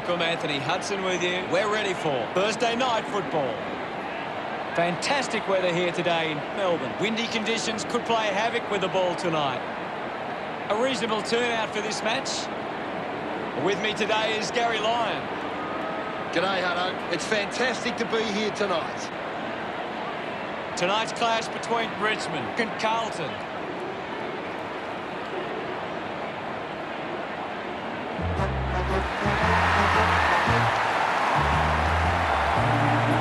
Welcome, Anthony Hudson with you. We're ready for Thursday night football. Fantastic weather here today in Melbourne. Windy conditions could play havoc with the ball tonight. A reasonable turnout for this match. With me today is Gary Lyon. G'day, Hutto. It's fantastic to be here tonight. Tonight's clash between Richmond and Carlton.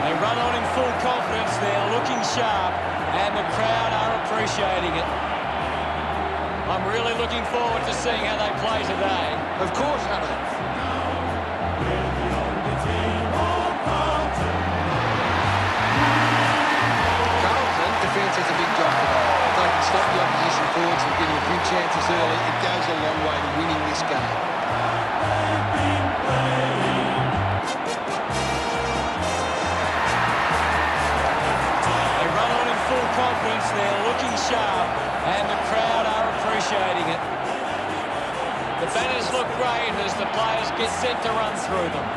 They run on in full confidence. They're looking sharp, and the crowd are appreciating it. I'm really looking forward to seeing how they play today. Of course, Hutto. Defence has a big job today. If they can stop the opposition forwards from getting a few chances early, it goes a long way to winning this game. They run on in full confidence. They're looking sharp, and the crowd are appreciating it. The banners look great as the players get set to run through them.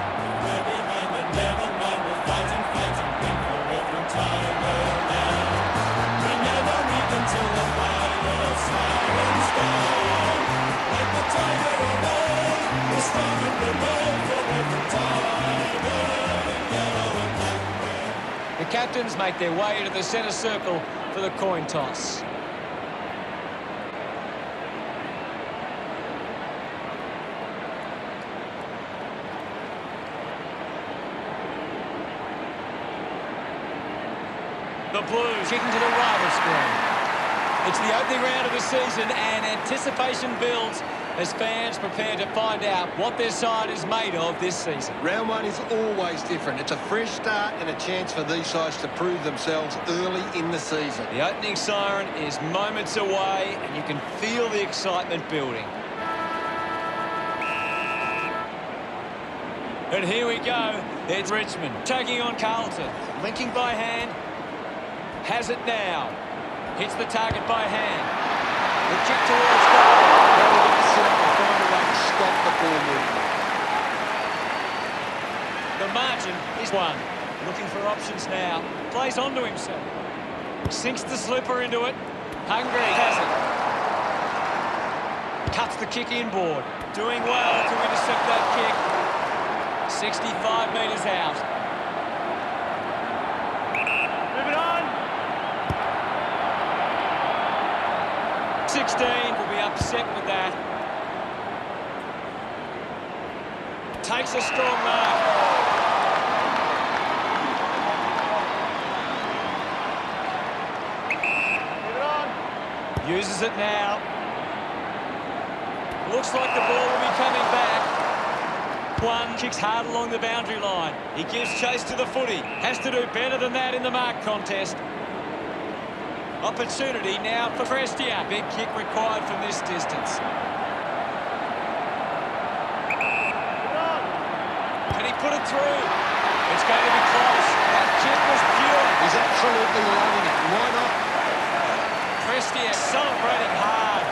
The captains make their way to the centre circle for the coin toss. The Blues kicking to the right of screen. It's the opening round of the season and anticipation builds as fans prepare to find out what their side is made of this season. Round one is always different. It's a fresh start and a chance for these sides to prove themselves early in the season. The opening siren is moments away and you can feel the excitement building. And here we go. It's Richmond taking on Carlton. Linking by hand. Has it now. Hits the target by hand. The kick towards goal. They're going to sit up and find a way to stop the ball movement. The margin is one. Looking for options now. Plays onto himself. Sinks the slipper into it. Hungry has it. Cuts the kick inboard. Doing well to intercept that kick. 65 metres out. 16 will be upset with that. Takes a strong mark. Uses it now. Looks like the ball will be coming back. One kicks hard along the boundary line. He gives chase to the footy. Has to do better than that in the mark contest. Opportunity now for Prestia. Big kick required from this distance. Can he put it through? It's going to be close. That kick was pure. He's absolutely loving it. Why not? Prestia celebrating hard.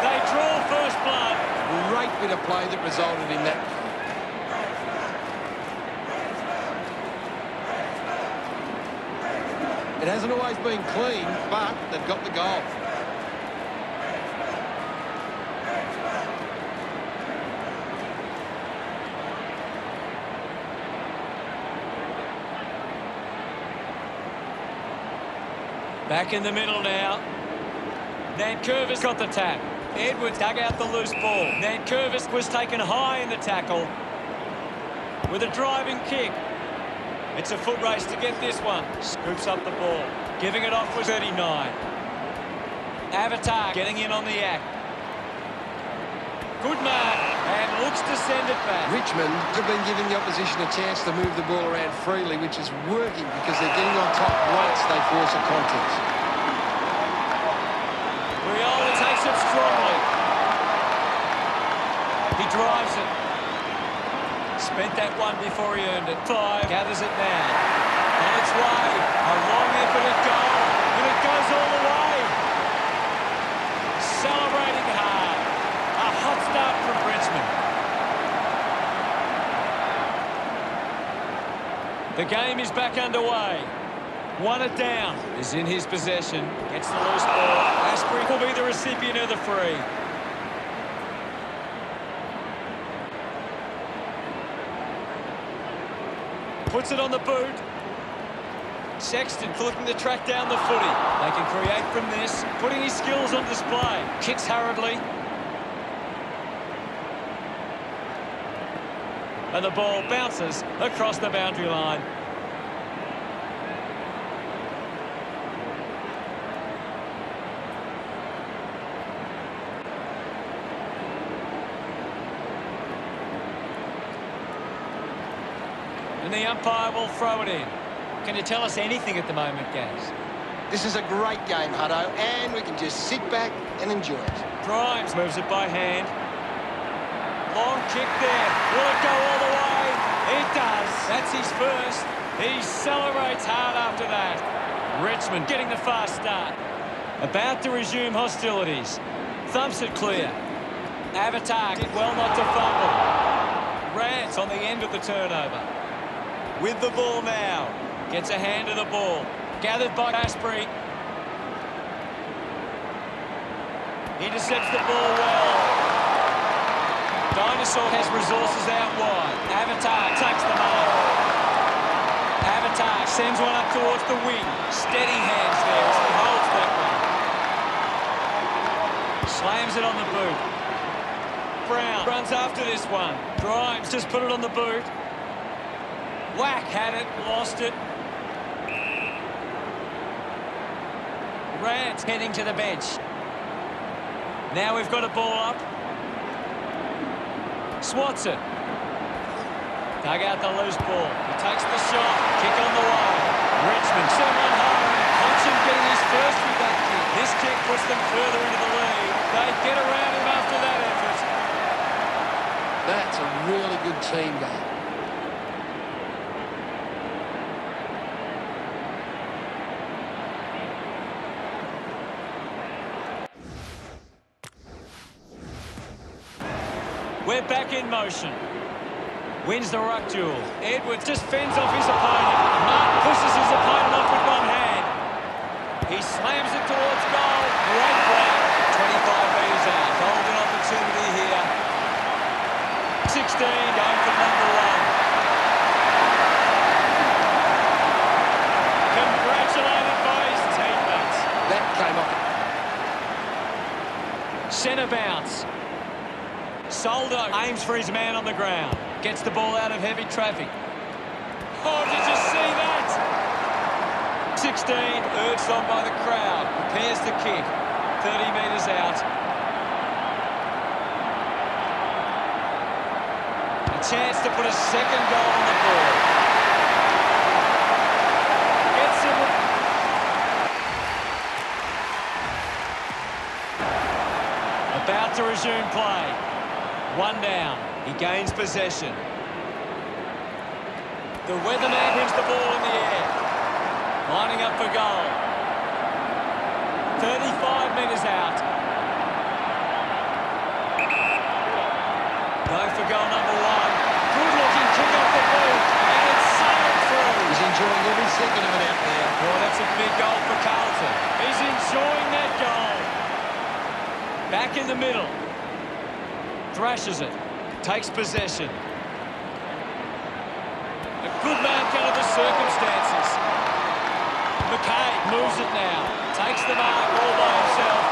They draw first blood. Great bit of play that resulted in that. It hasn't always been clean, but they've got the goal. Back in the middle now. Nankervis got the tap. Edwards dug out the loose ball. Nankervis was taken high in the tackle with a driving kick. It's a foot race to get this one. Scoops up the ball. Giving it off was 39. Avatar getting in on the act. Good mark and looks to send it back. Richmond have been giving the opposition a chance to move the ball around freely, which is working because they're getting on top once they force a contest. Riola takes it strongly. He drives it. Spent that one before he earned it. 5 gathers it now. On its way. A long effort at goal. And it goes all the way. Celebrating hard. A hot start from Richmond. The game is back underway. Won it down. Is in his possession. Gets the loose ball. Asprey will be the recipient of the free. Puts it on the boot. Sexton looking to track down the footy. They can create from this, putting his skills on display. Kicks hurriedly. And the ball bounces across the boundary line. And the umpire will throw it in. Can you tell us anything at the moment, Gaz? This is a great game, Hutto, and we can just sit back and enjoy it. Grimes moves it by hand. Long kick there. Will it go all the way? It does. That's his first. He celebrates hard after that. Richmond getting the fast start. About to resume hostilities. Thumps it clear. Avatar did well not to fumble. Rance on the end of the turnover. With the ball now. Gets a hand of the ball. Gathered by Asprey. Intercepts the ball well. Dinosaur has resources out wide. Avatar takes the mark. Avatar sends one up towards the wing. Steady hands there as he holds that one. Slams it on the boot. Brown runs after this one. Grimes just put it on the boot. Whack had it, lost it. Rance heading to the bench. Now we've got a ball up. Swats it. Dug out the loose ball. He takes the shot. Kick on the way. Richmond sent one home. Hodgson getting his first with that kick. This kick puts them further into the lead. They get around him after that effort. That's a really good team game. We're back in motion. Wins the ruck duel. Edwards just fends off his opponent. Martin pushes his opponent off with one hand. He slams it towards goal. Great play. 25 metres out. Golden opportunity here. 16 going for number one. Congratulated by his teammates. That came off. Centre bounce. Soldo aims for his man on the ground. Gets the ball out of heavy traffic. Oh, did you see that? 16, urged on by the crowd. Prepares the kick. 30 metres out. A chance to put a second goal on the board. Gets him. About to resume play. One down. He gains possession. The weatherman brings the ball in the air. Lining up for goal. 35 metres out. Going for goal number one. Good looking kick off the boot. And it's sailed through. He's enjoying every second of it out there. Well, that's a big goal for Carlton. He's enjoying that goal. Back in the middle. Thrashes it. Takes possession. A good mark under the circumstances. McKay moves it now. Takes the mark all by himself.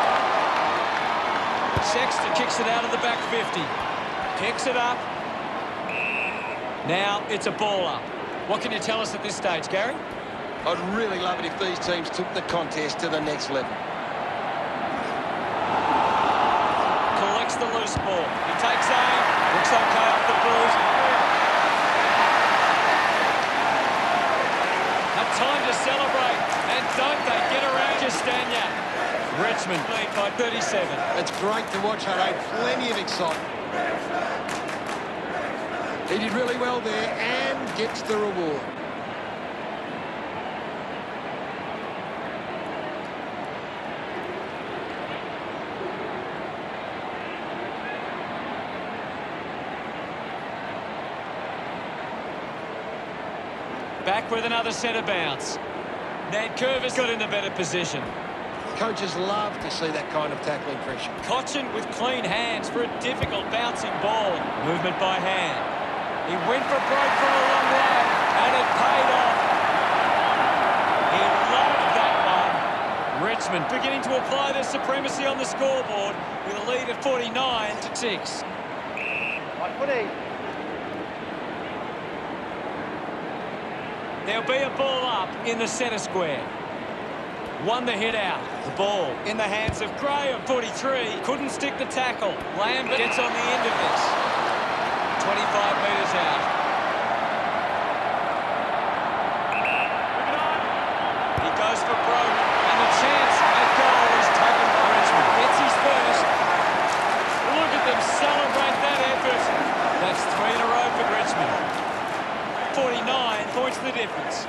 Sexton kicks it out of the back 50. Picks it up. Now it's a ball up. What can you tell us at this stage, Gary? I'd really love it if these teams took the contest to the next level. Collects the loose ball. He takes aim. Looks okay off the boot. A time to celebrate. And don't they get around Castagna. Richmond lead by 37. It's great to watch, Hutto. Plenty of excitement. He did really well there and gets the reward. Back with another centre bounce. Ned Curvis got in the better position. Coaches love to see that kind of tackling pressure. Cochin with clean hands for a difficult bouncing ball. Movement by hand. He went for broke from a long way, and it paid off. He loved that one. Richmond beginning to apply their supremacy on the scoreboard with a lead of 49-6. There'll be a ball up in the centre square. Won the hit out. The ball in the hands of Graham, 43. Couldn't stick the tackle. Lambert gets on the end of this. 25 metres out. He goes for broke, and the chance at goal is taken by Richmond. Gets his first. Look at them celebrate that effort. That's 3 in a row for Richmond. 49 points the difference.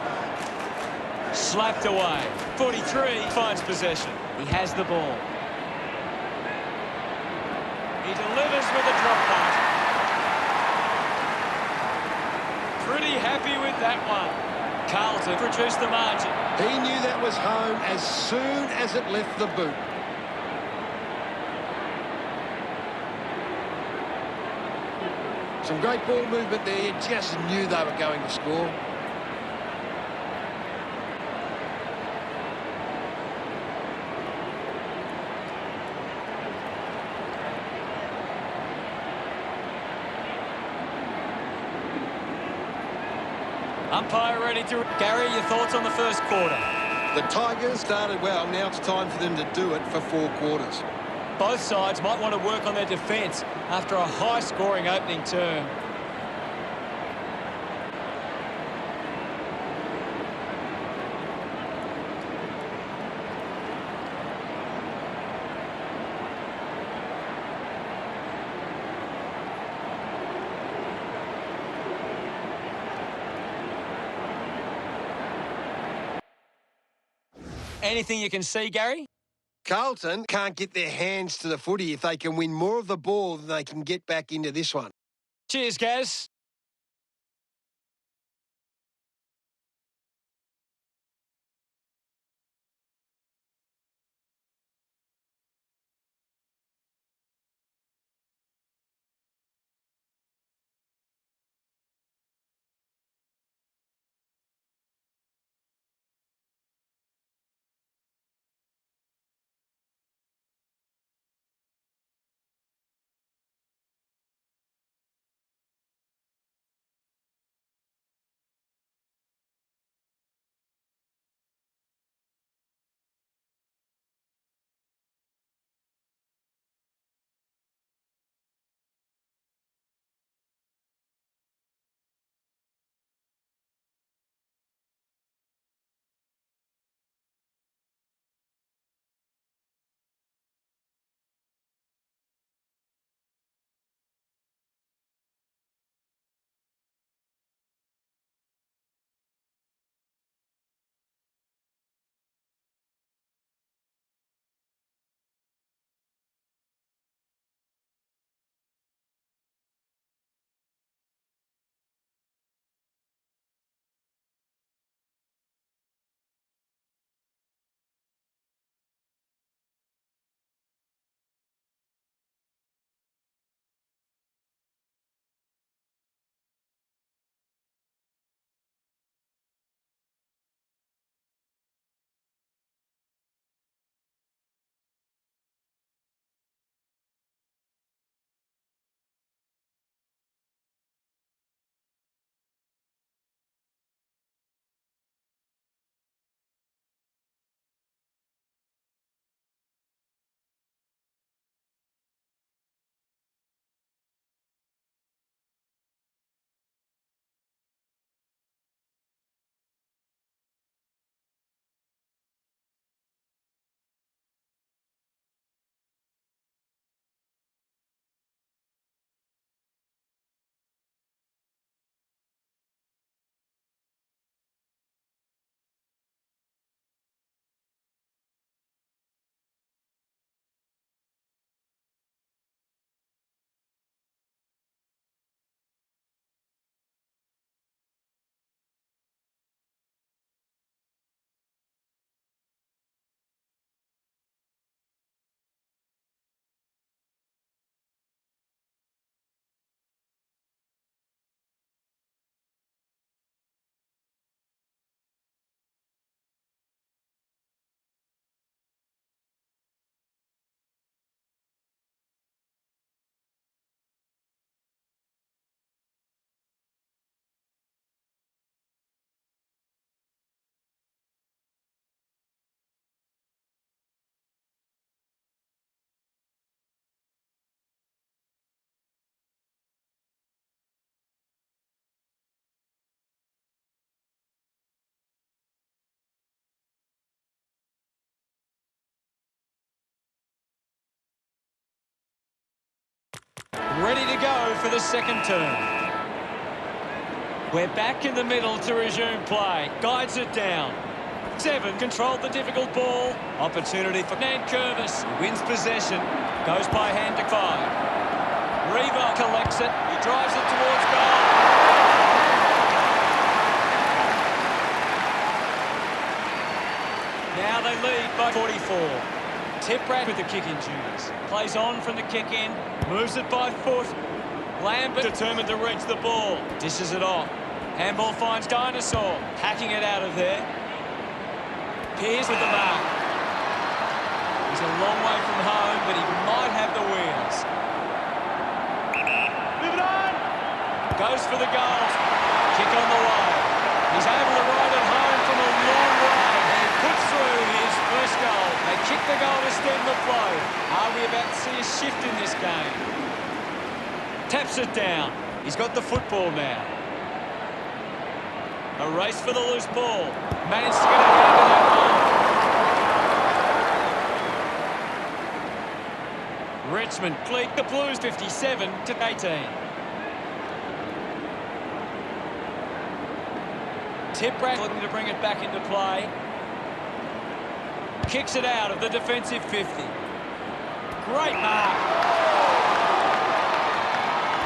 Slapped away. 43 finds possession. He has the ball. He delivers with a drop punt. Pretty happy with that one. Carlton reduced the margin. He knew that was home as soon as it left the boot. Some great ball movement there. You just knew they were going to score. Umpire ready to... Gary, your thoughts on the first quarter? The Tigers started well. Now it's time for them to do it for 4 quarters. Both sides might want to work on their defence after a high-scoring opening term. Anything you can see, Gary? Carlton can't get their hands to the footy if they can win more of the ball than they can get back into this one. Cheers, Gaz. Ready to go for the second term. We're back in the middle to resume play. Guides it down. 7 controlled the difficult ball. Opportunity for Curvis. Wins possession. Goes by hand to 5. Revo collects it. He drives it towards goal. Now they lead by 44. Tiprat with the kick-in duties. Plays on from the kick-in. Moves it by foot. Lambert determined to reach the ball. Dishes it off. Handball finds Dinosaur. Hacking it out of there. Pears with the mark. He's a long way from home, but he might have the wheels. Move it on! Goes for the goal. Kick on the way. He's able to ride it home from a long way and puts through his first goal. They kick the goal to stem the flow. Are we about to see a shift in this game? Taps it down. He's got the football now. A race for the loose ball. Managed to get a hand to that one. Richmond lead the Blues 57-18. Tiprat looking to bring it back into play. Kicks it out of the defensive 50. Great mark.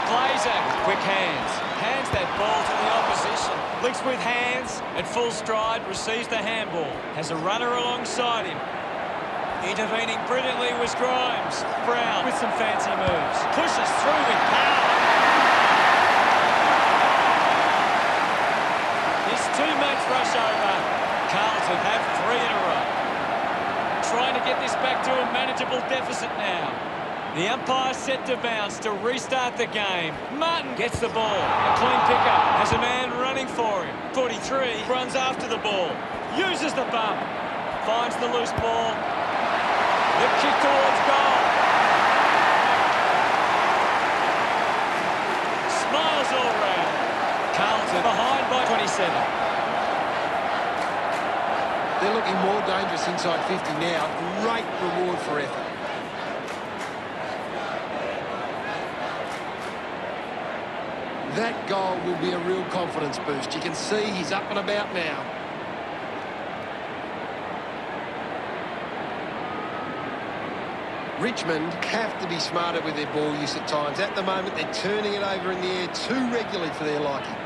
Glazer, quick hands. Hands that ball to the opposition. Links with hands at full stride, receives the handball. Has a runner alongside him. Intervening brilliantly was Grimes. Brown with some fancy moves. Pushes through with power. His teammates rush over. Carlton have 3 in a row. Trying to get this back to a manageable deficit now. The umpire set to bounce to restart the game. Martin gets the ball. A clean pickup. Has a man running for him. 43 runs after the ball. Uses the bump. Finds the loose ball. The kick towards goal. Smiles all round. Carlton behind by 27. They're looking more dangerous inside 50 now. Great reward for effort. That goal will be a real confidence boost. You can see he's up and about now. Richmond have to be smarter with their ball use at times. At the moment, they're turning it over in the air too regularly for their liking.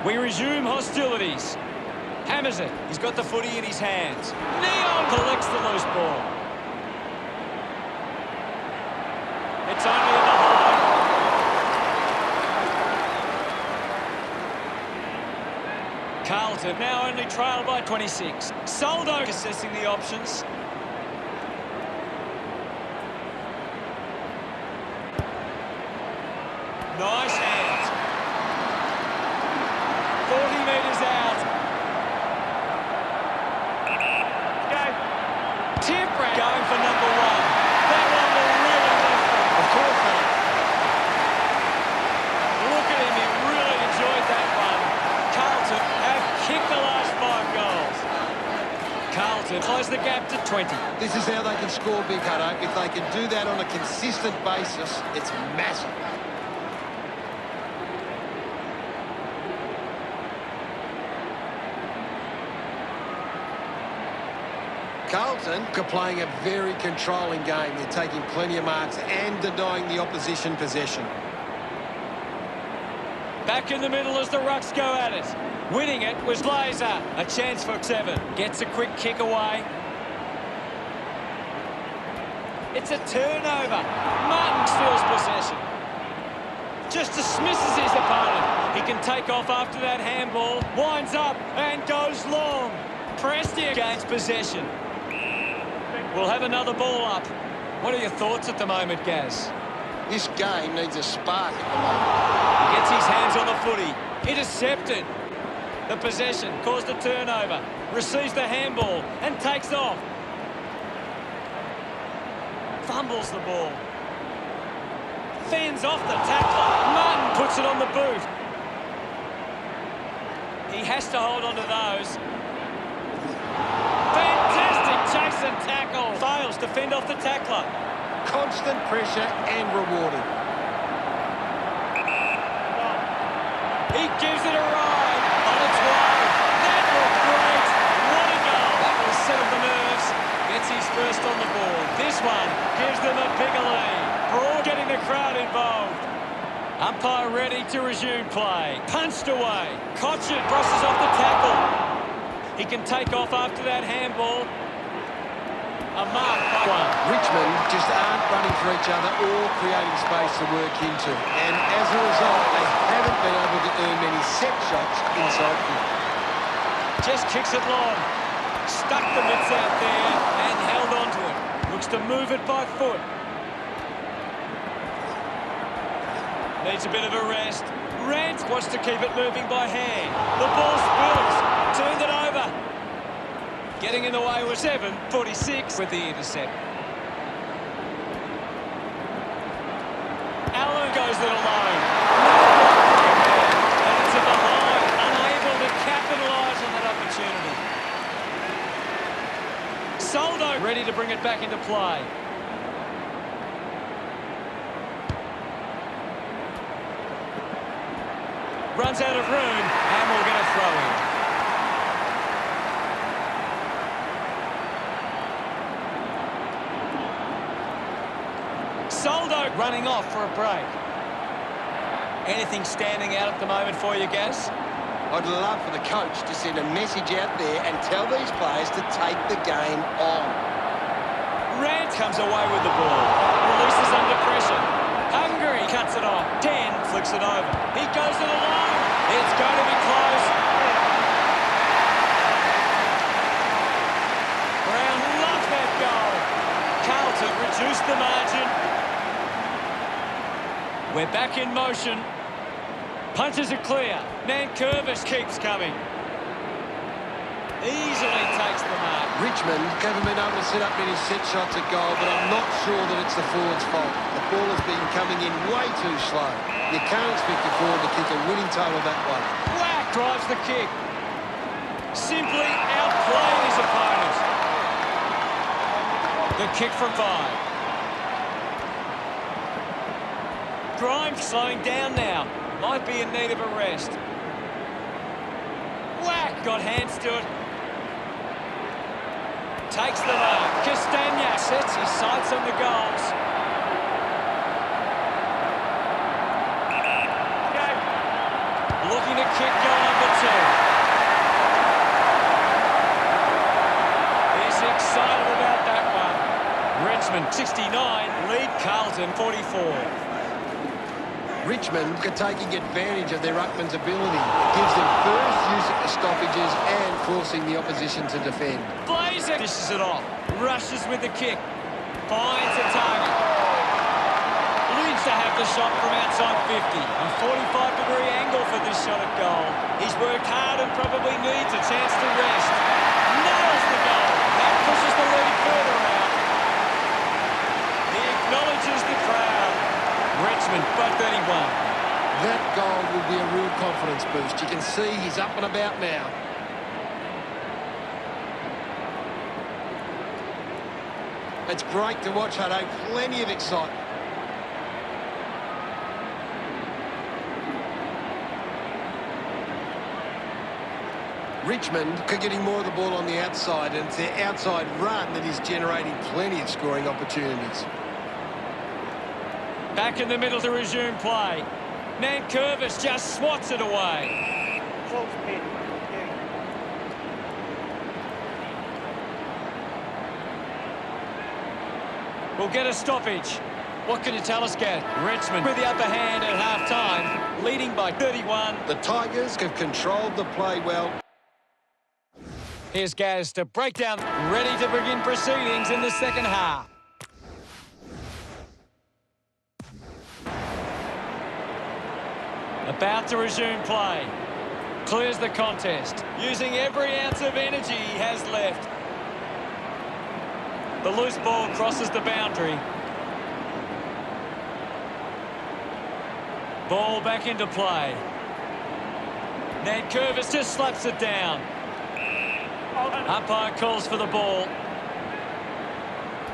We resume hostilities. Hammers it. He's got the footy in his hands. Neon collects the loose ball. It's only in the hole. Carlton now only trailed by 26. Soldo assessing the options. Nice hands. 40 metres out. Go. Tiprat going for number 1. That one will really lift them. Of course not. Look at him, he really enjoyed that one. Carlton have kicked the last 5 goals. Carlton close the gap to 20. This is how they can score, Big Hutto. If they can do that on a consistent basis, it's massive. Carlton are playing a very controlling game. They're taking plenty of marks and denying the opposition possession. Back in the middle as the Rucks go at it. Winning it was Glazer. A chance for 7. Gets a quick kick away. It's a turnover. Martin steals possession. Just dismisses his opponent. He can take off after that handball. Winds up and goes long. Presti gains possession. We'll have another ball up. What are your thoughts at the moment, Gaz? This game needs a spark at the moment. He gets his hands on the footy. Intercepted. The possession caused a turnover. Receives the handball and takes off. Fumbles the ball. Fends off the tackler. Martin puts it on the boot. He has to hold on to those. Fantastic chase and tackle. Fails to fend off the tackler. Constant pressure and rewarded. He gives it a ride on its way. That looked great. What a goal. That will settle the nerves. Gets his first on the board. This one gives them a bigger lead. Broad getting the crowd involved. Umpire ready to resume play. Punched away. Cotchin brushes off the tackle. He can take off after that handball. A mark by one. Richmond just aren't running for each other or creating space to work into. And as a result, they haven't been able to earn many set shots inside field. Just kicks it long. Stuck the mitts out there and held onto it. Looks to move it by foot. Needs a bit of a rest. Rant wants to keep it moving by hand. The ball spills. Turned it over. Getting in the way was 7:46 with the intercept. Allen goes it alone. And it's a behind. Unable to capitalise on that opportunity. Soldo ready to bring it back into play. Runs out of room and we'll get a throw in. Soldo running off for a break. Anything standing out at the moment for you, Gaz? I'd love for the coach to send a message out there and tell these players to take the game on. Rant comes away with the ball. Releases under pressure. Hungary cuts it off. 10 flicks it over. He goes it alone. It's going to be close. Brown loves that goal. Carlton reduced the margin. We're back in motion. Punches are clear. Nankervis keeps coming. Easily takes the mark. Richmond haven't been able to set up many set shots at goal, but I'm not sure that it's the forward's fault. The ball has been coming in way too slow. You can't expect the forward to kick a winning total that way. Whack drives the kick. Simply outplaying his opponent. The kick from 5. Grimes slowing down now. Might be in need of a rest. Whack! Got hands to it. Takes the mark. Castagna sets his sights on the goals. Looking to kick goal number 2. He's excited about that one. Richmond 69, lead Carlton 44. Richmond are taking advantage of their ruckman's ability. Gives them first use at the stoppages and forcing the opposition to defend. Blazer dishes it off. Rushes with the kick. Finds a target. Leads to have the shot from outside 50. A 45-degree angle for this shot at goal. He's worked hard and probably needs a chance to rest. Nails the goal. That pushes the lead further out. He acknowledges the crowd. Richmond by 31. That goal will be a real confidence boost. You can see he's up and about now. It's great to watch, Hutto. Plenty of excitement. Richmond are getting more of the ball on the outside, and it's their outside run that is generating plenty of scoring opportunities. Back in the middle to resume play. Nankervis just swats it away. We'll get a stoppage. What can you tell us, Gaz? Richmond with the upper hand at half-time, leading by 31. The Tigers have controlled the play well. Here's Gaz to break down, ready to begin proceedings in the second half. About to resume play. Clears the contest, using every ounce of energy he has left. The loose ball crosses the boundary. Ball back into play. Nankervis just slaps it down. Umpire calls for the ball.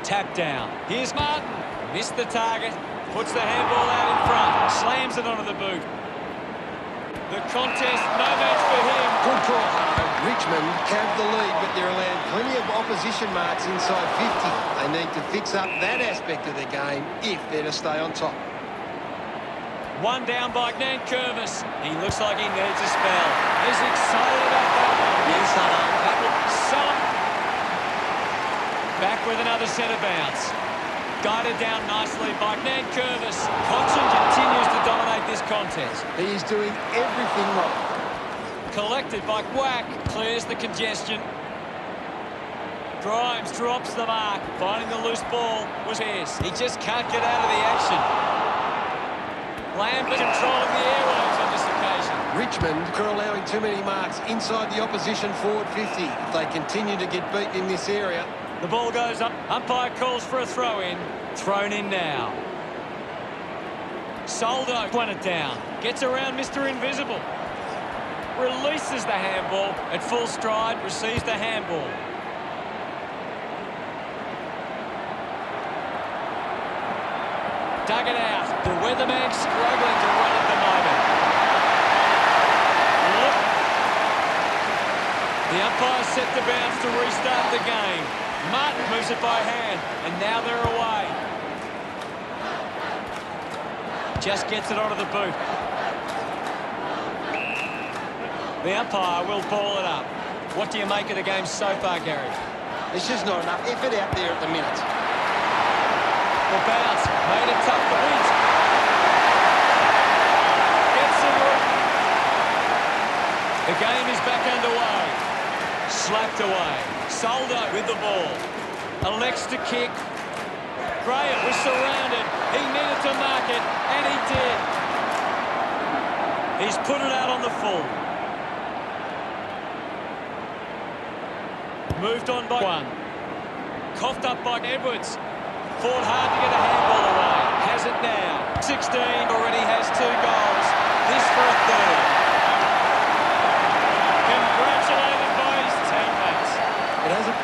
Tap down. Here's Martin. Missed the target. Puts the handball out in front. Slams it onto the boot. The contest, no match for him. Good call, Hardo. Richmond have the lead, but they're allowed plenty of opposition marks inside 50. They need to fix up that aspect of their game if they're to stay on top. One down by Nankervis. He looks like he needs a spell. He's excited about that one. Yes, Hardo. That will sell it. Back with another centre bounce. Guided down nicely by Nankervis. Carlton continues to dominate this contest. He is doing everything right. Collected by Wack. Clears the congestion. Grimes drops the mark. Finding the loose ball was his. He just can't get out of the action. Lambert controlling the airwaves on this occasion. Richmond are allowing too many marks inside the opposition forward 50. If they continue to get beaten in this area. The ball goes up. Umpire calls for a throw-in. Thrown in now. Soldo won it down. Gets around Mr. Invisible. Releases the handball at full stride. Receives the handball. Dug it out. The weatherman struggling to run at the moment. Look. The umpire set the bounce to restart the game. Martin moves it by hand, and now they're away. Just gets it onto the boot. The umpire will ball it up. What do you make of the game so far, Gary? There's just not enough effort out there at the minute. The bounce made it tough to beat. Gets it right. The game is back underway. Slapped away. Soldo with the ball. Elects to kick. Graham was surrounded. He needed to mark it, and he did. He's put it out on the full. Moved on by one. Coughed up by Edwards. Fought hard to get a handball away. Has it now. 16 already has 2 goals. This for a third. Congratulated by his teammates. It hasn't.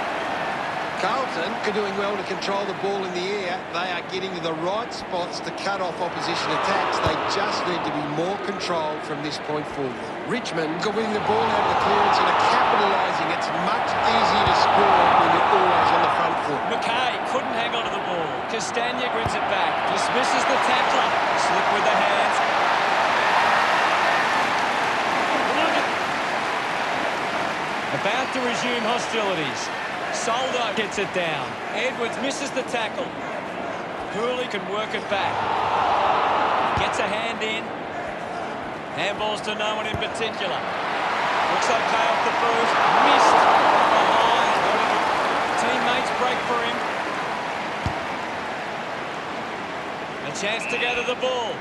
Carlton are doing well to control the ball in the air. They are getting to the right spots to cut off opposition attacks. They just need to be more controlled from this point forward. Richmond are winning the ball out of the clearance and are capitalising. It's much easier to score when you're always on the front foot. McKay couldn't hang on to the ball. Castagna wins it back. Dismisses the tackler. Slip with the hands. About to resume hostilities. Soldo gets it down. Edwards misses the tackle. Cooley can work it back. Gets a hand in. Handballs to no one in particular. Looks okay off the boot. Missed. Behind. Teammates break for him. A chance to go to the ball.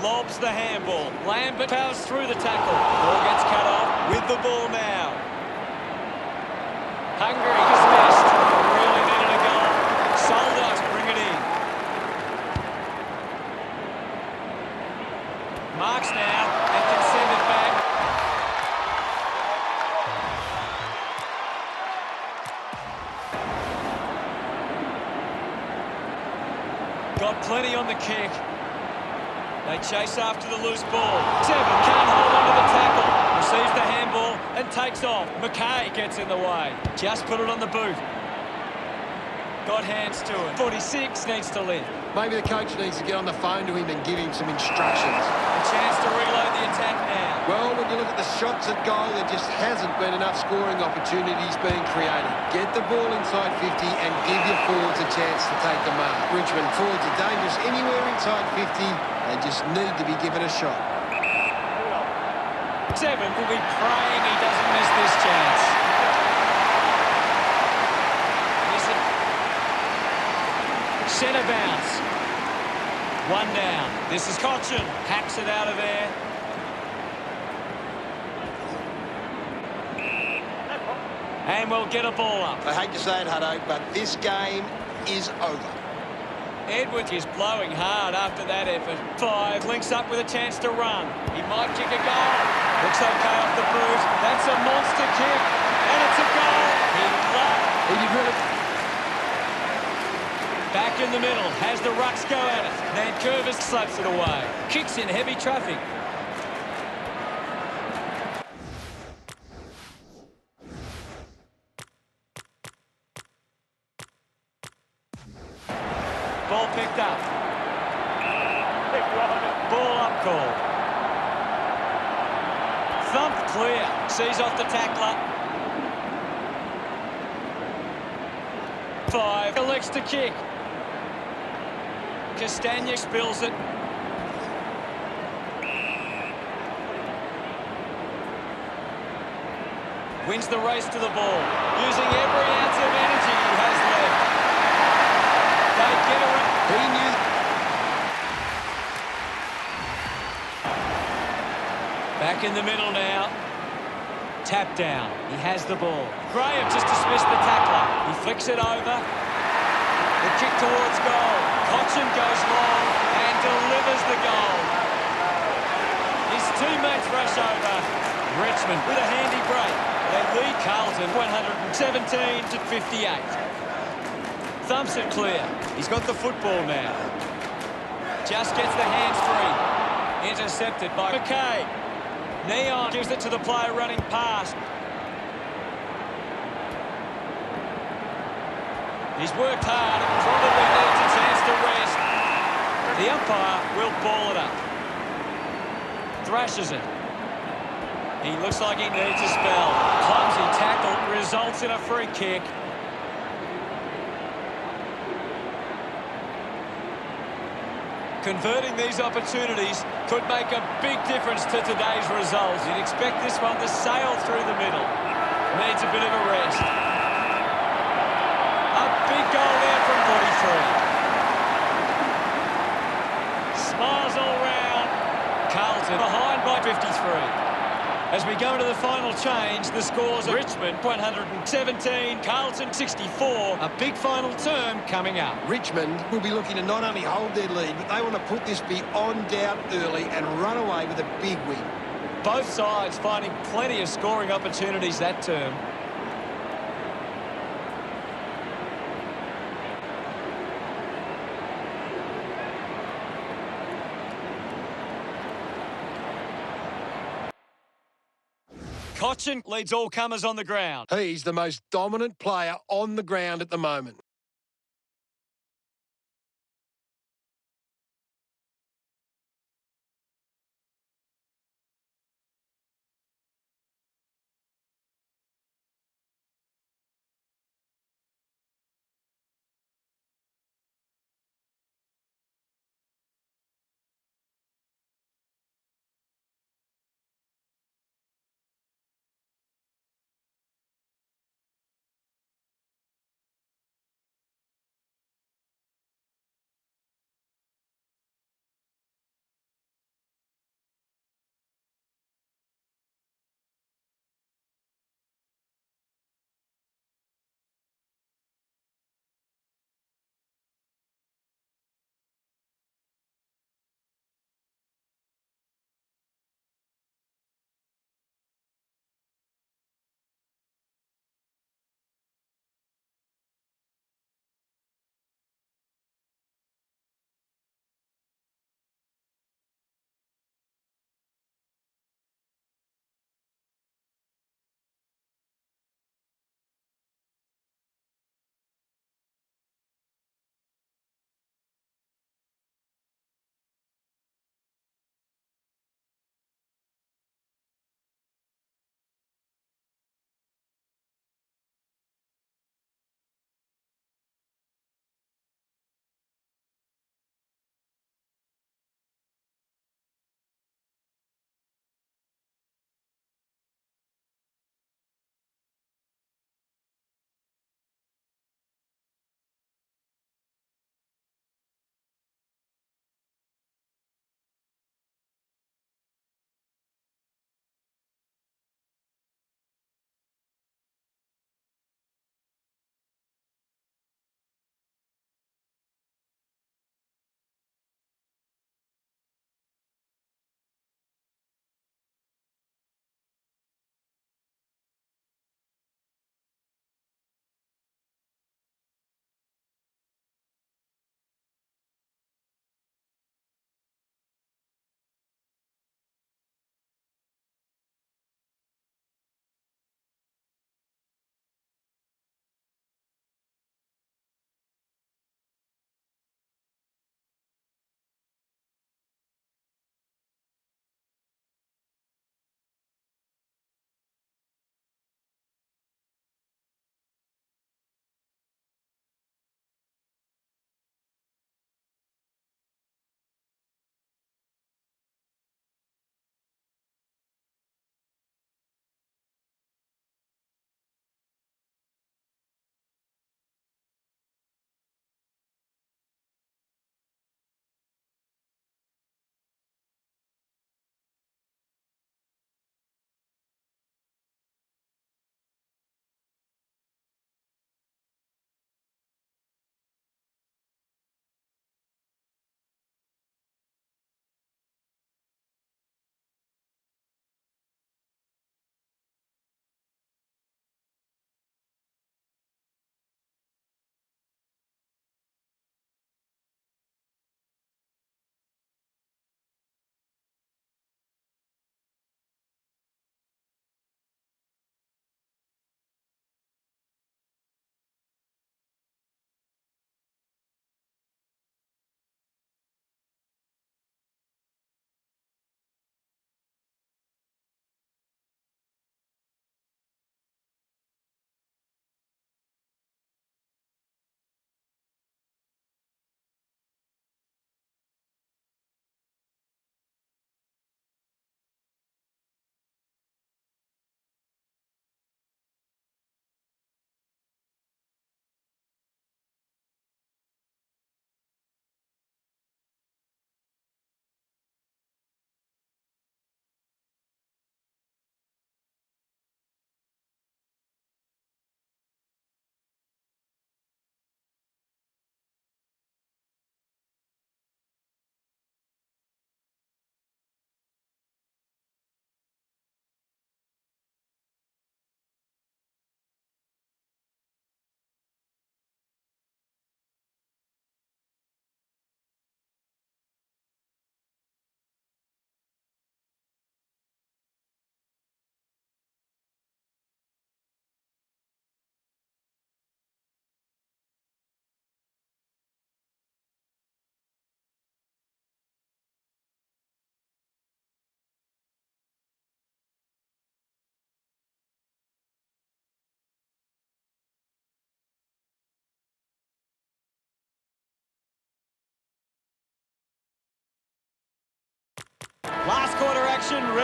Lobs the handball. Lambert powers through the tackle. Ball gets cut off with the ball now. Hungary dismissed. Really needed a goal. Soldo to bring it in. Marks now and can send it back. Got plenty on the kick. They chase after the loose ball. 7 can't hold on to the tackle. Receives the handball and takes off. McKay gets in the way. Just put it on the boot. Got hands to it. 46 needs to lift. Maybe the coach needs to get on the phone to him and give him some instructions. A chance to reload the attack now. Well, when you look at the shots at goal, there just hasn't been enough scoring opportunities being created. Get the ball inside 50 and give your forwards a chance to take the mark. Richmond forwards are dangerous anywhere inside 50. They just need to be given a shot. 7 will be praying he doesn't miss this chance. Centre bounce. 1 down. This is Carlton. Hacks it out of there. And we'll get a ball up. I hate to say it, Hutto, but this game is over. Edwards is blowing hard after that effort. 5 links up with a chance to run. He might kick a goal. Looks okay off the boot. That's a monster kick. And it's a goal. He did really... Back in the middle, has the rucks go at it. Vancouver slaps it away. Kicks in heavy traffic. Ball picked up. Ball up call. Thumped clear. Sees off the tackler. 5. Elects to kick. Castagna spills it. Wins the race to the ball, using every ounce of energy he has left. They get around. He knew. Back in the middle now. Tap down. He has the ball. Graham just dismissed the tackler. He flicks it over. The kick towards goal. Cochin goes long and delivers the goal. His teammates rush over. Richmond with a handy break. They lead Carlton 117 to 58. Thumps it clear. He's got the football now. Just gets the hands free. Intercepted by McKay. Neon gives it to the player running past. He's worked hard and probably needs a chance to rest. The umpire will ball it up. Thrashes it. He looks like he needs a spell. Clumsy tackle results in a free kick. Converting these opportunities could make a big difference to today's results. You'd expect this one to sail through the middle. Needs a bit of a rest. A big goal there from 43. Smiles all round. Carlton behind by 53. As we go to the final change, the scores are Richmond 117, Carlton 64. A big final term coming up. Richmond will be looking to not only hold their lead, but they want to put this beyond doubt early and run away with a big win. Both sides finding plenty of scoring opportunities that term. Cochin leads all comers on the ground. He's the most dominant player on the ground at the moment.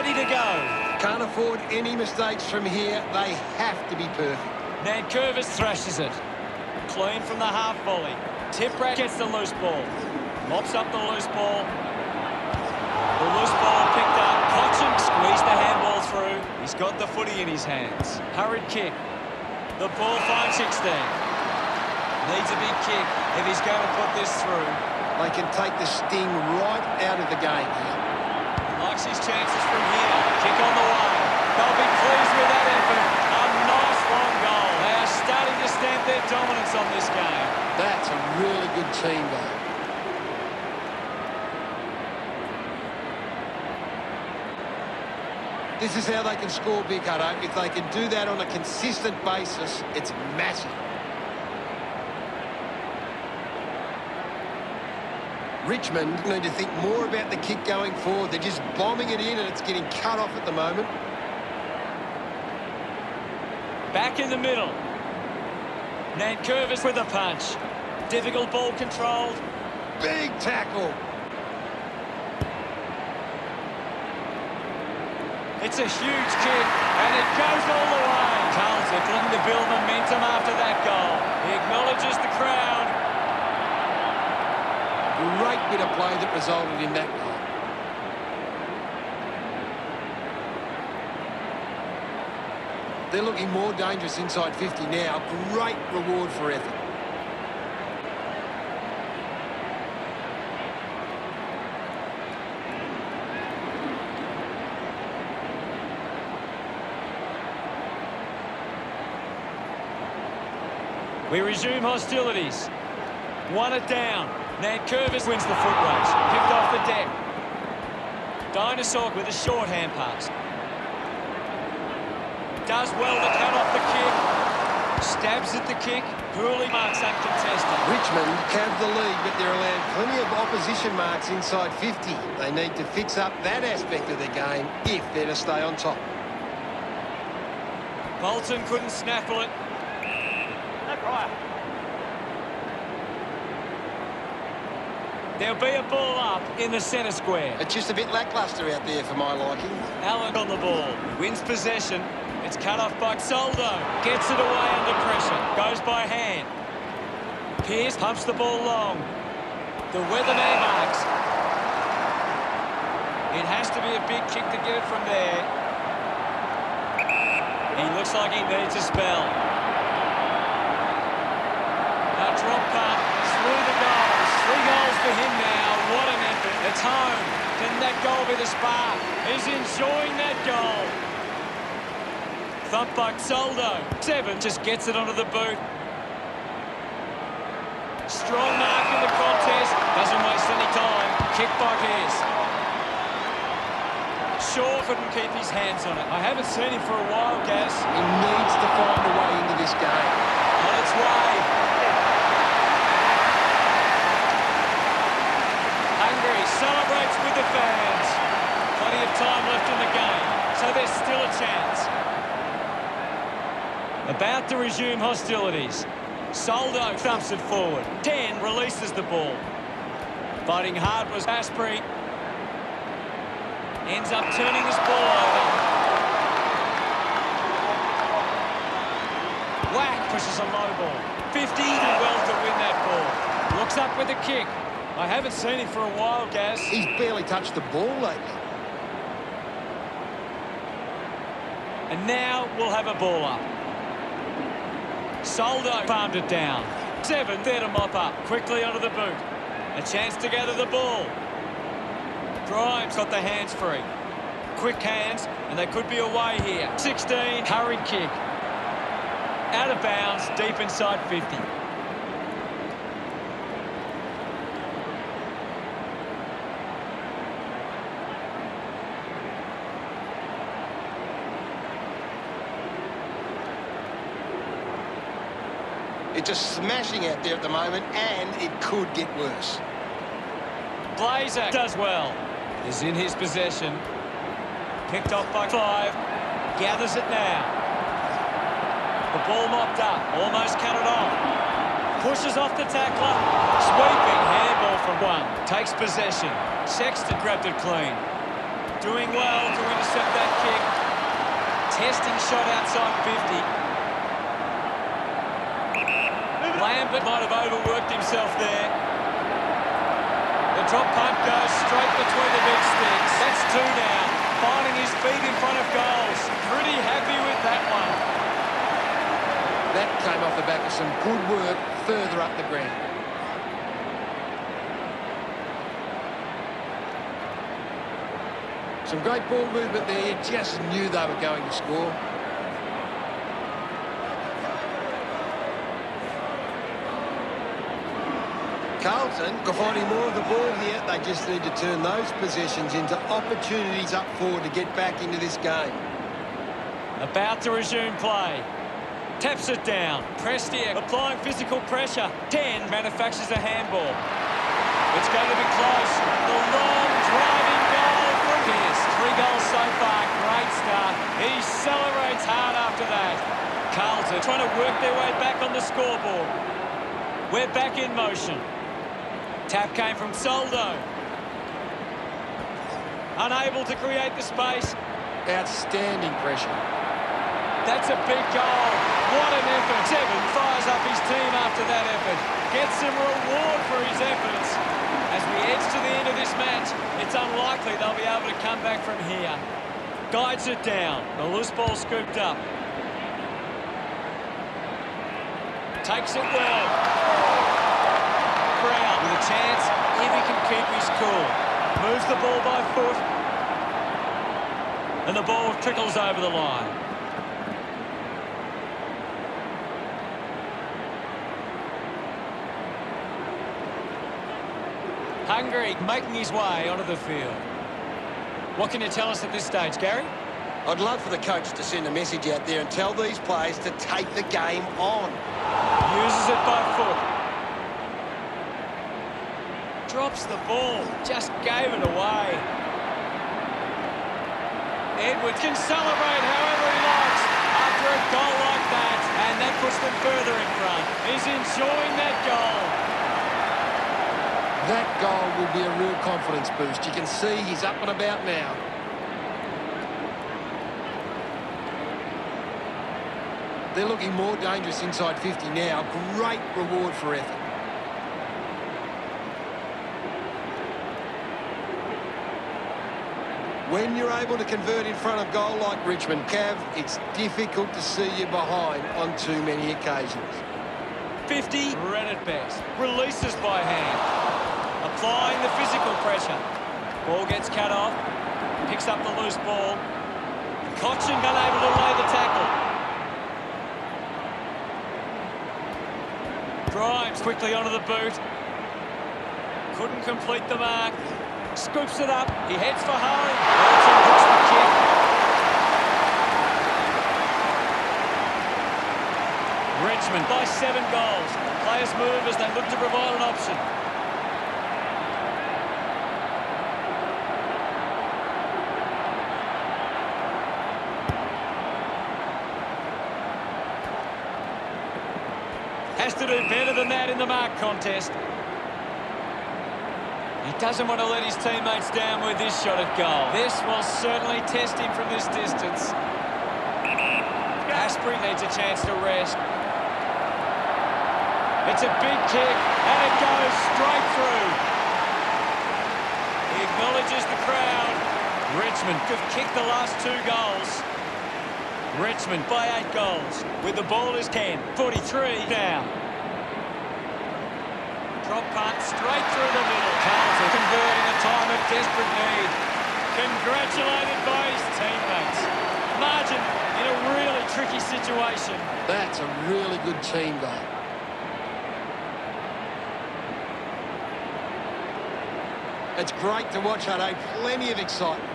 ready to go. Can't afford any mistakes from here. They have to be perfect. Nankervis thrashes it. Clean from the half volley. Tiprat gets the loose ball. Mops up the loose ball. The loose ball picked up. Cochin squeezed the handball through. He's got the footy in his hands. Hurried kick. The ball finds 16. Needs a big kick if he's going to put this through. They can take the sting right out of the game here. Likes his chances from here. Kick on the way. They'll be pleased with that effort. A nice long goal. They are starting to stamp their dominance on this game. That's a really good team, though. This is how they can score big, Hutto. If they can do that on a consistent basis, it's massive. Richmond need to think more about the kick going forward. They're just bombing it in and it's getting cut off at the moment. Back in the middle. Nankervis with a punch. Difficult ball controlled. Big tackle. It's a huge kick, and it goes all the way. Carlton looking to build momentum after that goal. He acknowledges the crowd. Great bit of play that resulted in that goal. They're looking more dangerous inside 50 now. Great reward for effort. We resume hostilities. Won it down. Nankervis wins the foot race. Picked off the deck. Dinosaur with a short hand pass. Does well to cut off the kick. Stabs at the kick. Poorly marks uncontested. Richmond have the lead, but they're allowed plenty of opposition marks inside 50. They need to fix up that aspect of their game if they're to stay on top. Bolton couldn't snaffle it. There'll be a ball up in the centre square. It's just a bit lacklustre out there for my liking. Allen on the ball. Wins possession. It's cut off by Soldo. Gets it away under pressure. Goes by hand. Pearce pumps the ball long. The weatherman marks. It has to be a big kick to get it from there. He looks like he needs a spell. A drop punt through the goals. 3 goals for him now. What an effort. It's home. Can that goal be the spark? He's enjoying that goal. Thump by Soldo. 7 just gets it onto the boot. Strong mark in the contest. Doesn't waste any time. Kick by Pearce. Shaw couldn't keep his hands on it. I haven't seen him for a while, Gaz. He needs to find a way into this game. On its way. Hungary celebrates with the fans. Plenty of time left in the game, so there's still a chance. About to resume hostilities. Soldo thumps it forward. 10 releases the ball. Fighting hard was Asprey. Ends up turning this ball over. Whack pushes a low ball. 50 did well to win that ball. Looks up with a kick. I haven't seen him for a while, Gaz. He's barely touched the ball lately. And now we'll have a ball up. Soldo farmed it down. 7 there to mop up. Quickly onto the boot. A chance to gather the ball. Grimes got the hands free. Quick hands, and they could be away here. 16, hurried kick. Out of bounds, deep inside 50. It's just smashing out there at the moment, and it could get worse. Blazer does well. Is in his possession. Picked off by 5. Gathers it now. The ball mopped up. Almost cut it off. Pushes off the tackler. Sweeping handball from 1. Takes possession. Sexton grabbed it clean. Doing well to intercept that kick. Testing shot outside 50. Lambert might have overworked himself there. The drop punt goes straight between the big sticks. That's 2 now. Finding his feet in front of goals. Pretty happy with that one. That came off the back of some good work further up the ground. Some great ball movement there. You just knew they were going to score. Carlton are finding more of the ball here. They just need to turn those possessions into opportunities up forward to get back into this game. About to resume play. Taps it down. Prestia applying physical pressure. 10 manufactures a handball. It's going to be close. The long driving goal from Pierce. 3 goals so far. Great start. He celebrates hard after that. Carlton trying to work their way back on the scoreboard. We're back in motion. Tap came from Soldo. Unable to create the space. Outstanding pressure. That's a big goal. What an effort. 7 fires up his team after that effort. Gets some reward for his efforts. As we edge to the end of this match, it's unlikely they'll be able to come back from here. Guides it down. The loose ball scooped up. Takes it well. Brown with a chance if he can keep his cool. Moves the ball by foot. And the ball trickles over the line. Hungary making his way onto the field. What can you tell us at this stage, Gary? I'd love for the coach to send a message out there and tell these players to take the game on. Uses it by foot. Drops the ball. Just gave it away. Edwards can celebrate however he likes after a goal like that. And that puts them further in front. He's enjoying that goal. That goal will be a real confidence boost. You can see he's up and about now. They're looking more dangerous inside 50 now. Great reward for effort. When you're able to convert in front of goal like Richmond, Cav, it's difficult to see you behind on too many occasions. 50, red at best. Releases by hand. Applying the physical pressure. Ball gets cut off. Picks up the loose ball. Cochin unable to lay the tackle. Drives quickly onto the boot. Couldn't complete the mark. Scoops it up. He heads for home. Carlton hooks the kick. Richmond by 7 goals. Players move as they look to provide an option. Has to do better than that in the mark contest. He doesn't want to let his teammates down with this shot at goal. This will certainly test him from this distance. Asprey needs a chance to rest. It's a big kick, and it goes straight through. He acknowledges the crowd. Richmond have kicked the last 2 goals. Richmond by 8 goals. With the ball is 10. 43 now. Drop punt straight through the middle. Carlton converting a time of desperate need. Congratulated by his teammates. Margin in a really tricky situation. That's a really good team goal. It's great to watch, Hutto. Plenty of excitement.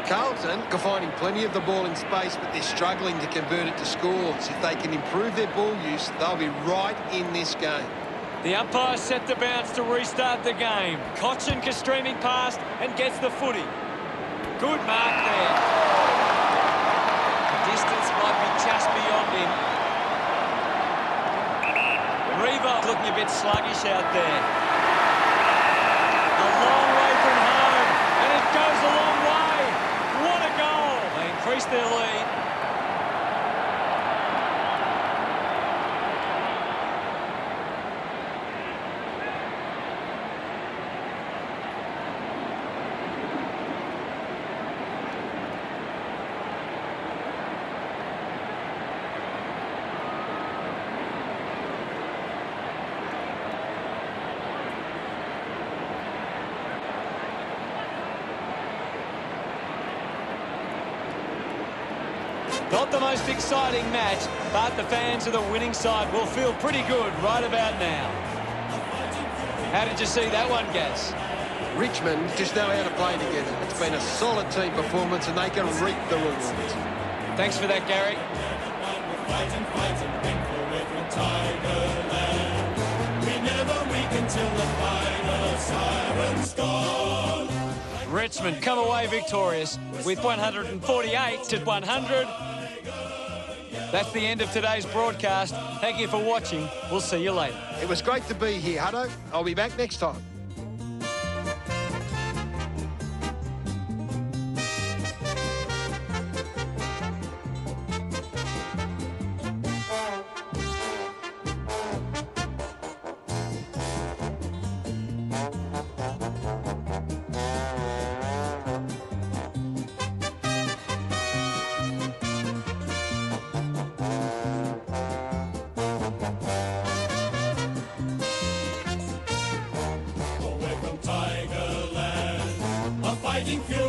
Carlton are finding plenty of the ball in space, but they're struggling to convert it to scores. If they can improve their ball use, they'll be right in this game. The umpire set the bounce to restart the game. Cochin streaming past and gets the footy. Good mark there. The distance might be just beyond him. Reebok look bit sluggish out there. A long way from home, and it goes a long way. What a goal! They increase their lead. Not the most exciting match, but the fans of the winning side will feel pretty good right about now. How did you see that one, Gaz? Richmond just know how to play together. It's been a solid team performance and they can reap the rewards. Thanks for that, Gary. Richmond come away victorious with 148 to 100. That's the end of today's broadcast. Thank you for watching. We'll see you later. It was great to be here, Hutto. I'll be back next time. Fighting fury.